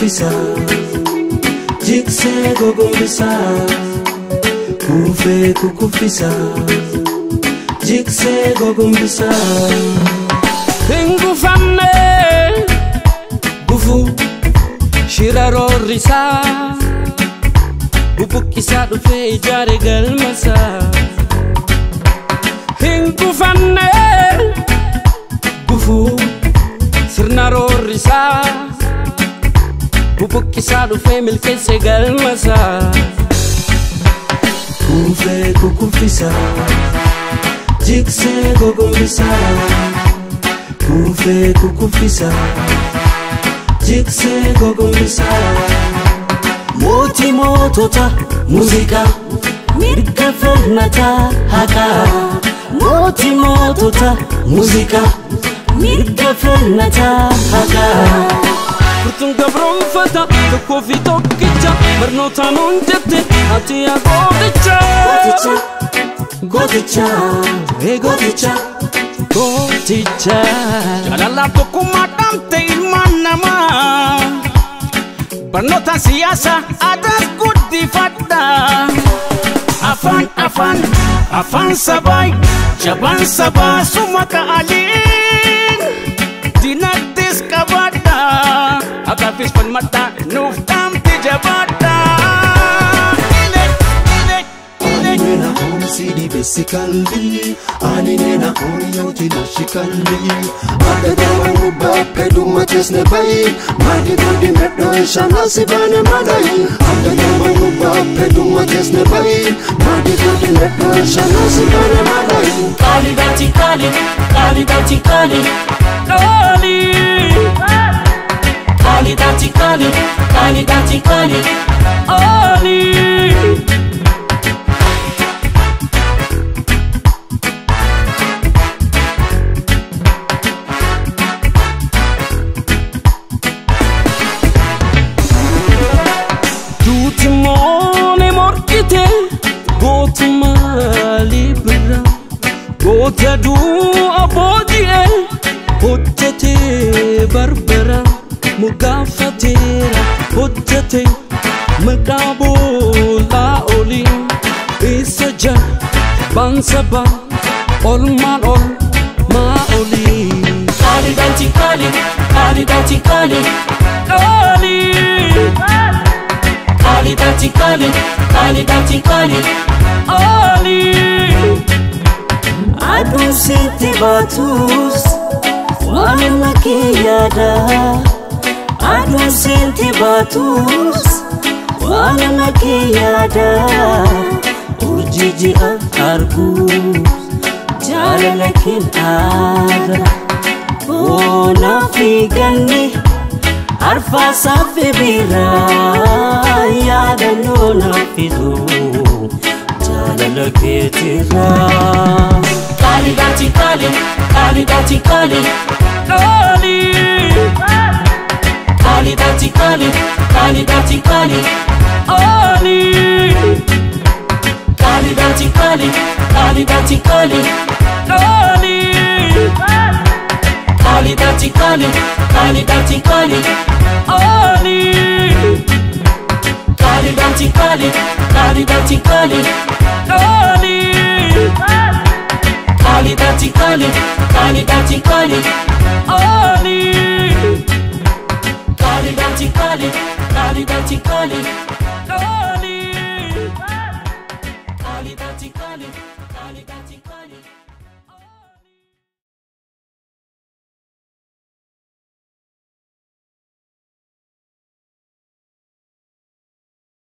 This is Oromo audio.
kukufisa jikse gogombisa kufe kukufisa jikse gogombisa Hingufamne bufu shirarorisa bubukisa dufe ijare galmasa Hingufamne bufu sirnarorisa bubukisa dufe milkese galmasa kufe kukufisa jikse gogombisa kufe kukufisa jikse gogombisa Moti motota muzika mirga fernata haka Moti motota muzika mirga fernata haka Kurtun gabron fata tokko fi tokkicha barnoota nuun jette ati yaa gooticha Goticha, goticha, gooticha Jalalaan tokkummaa dhamte ilmaan namaa barnoota siyaasa aadaas guddifadha afaan sabaa jabaan sabaa suma ka'aliin dinagdees qabaadha akaafis falmadha nuuf dhamte jabaadha Sidi besikalli ani nena onyoti nashikalli adadamu bape duma chesne bai magi godi medo shana sibane madai adadamu bape duma chesne bai magi godi medo shana sibane madai Kali dati kali Kali dati kali Kali Kali dati kali Kali dati kali Ali Tutimone morkite Gotuma libra Gota du abodie Hojjate barbara Mugafatera hojjate Maqabola oli Isaja bansaba Olman ol ma oli Kali danti kali Kali danti kali Kali Kali dati kali Kali dati kali Ali Adun siti batus wale makiyada Adun siti batus wale makiyada Urjiji argus jala lakin ada Bona figani Arfa safi bira Yada nuna fidu Jala lakitira Kali dati kali Kali dati kali Kali Kali dati kali Kali dati kali Ali Kali dati kali Kali dati kali Kali Kali dati kali Kali dati kali Ali Kali dati kali Kali dati kali Ali Kali dati kali Kali dati kali Ali Kali dati kali Kali dati kali Ali Kali dati kali Kali dati kali